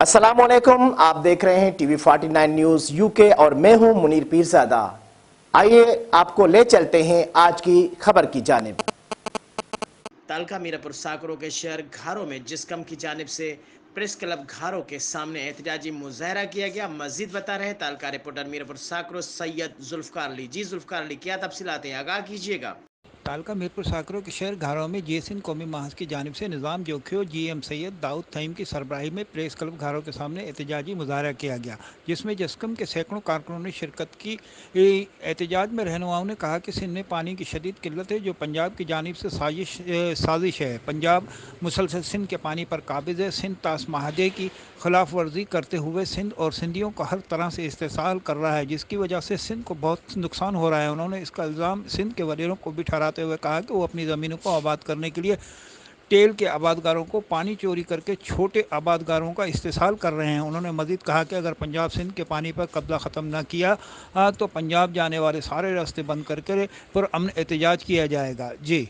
अस्सलाम वालेकुम। आप देख रहे हैं टीवी 49 न्यूज यूके और मैं हूं मुनीर पीरजादा। आइए आपको ले चलते हैं आज की खबर की जानिब। तालका मीरापुर साकरों के शहर घारों में जिस्कम की जानिब से प्रेस क्लब घारों के सामने एहतजाजी मुजाहरा किया गया। मजीद बता रहे तालका रिपोर्टर मीरापुर साकरों सैयद जुल्फकार अली। जी जुल्फकार अली, क्या तफसीलात हैं, आगाह कीजिएगा। तालका मीरपुर साकरों के शहर घारों में जेसिन कौमी महाज की जानिब से निज़ाम जोखियो GM सैयद दाऊद थईम की सरबराही में प्रेस क्लब घारों के सामने एहतजाजी मुजाहरा किया गया, जिसमें जस्कम के सैकड़ों कारकुनों ने शिरकत की। एहतजाज में रहनुमाओं ने कहा कि सिंध में पानी की शदीद किल्लत है, जो पंजाब की जानिब से साजिश है। पंजाब मुसलसल सिंध के पानी पर काबिज है। सिंध तास माहदे की खिलाफ वर्जी करते हुए सिंध और सिंधियों को हर तरह से इस्तेसाल कर रहा है, जिसकी वजह से सिंध को बहुत नुकसान हो रहा है। उन्होंने इसका इल्ज़ाम सिंध के वजीरों को भी ठहराते हुए कहा कि वो अपनी ज़मीनों को आबाद करने के लिए टेल के आबादगारों को पानी चोरी करके छोटे आबादगारों का इस्तेसाल कर रहे हैं। उन्होंने मज़ीद कहा कि अगर पंजाब सिंध के पानी पर कब्जा ख़त्म न किया तो पंजाब जाने वाले सारे रास्ते बंद करके पुरअमन एहतजाज किया जाएगा। जी।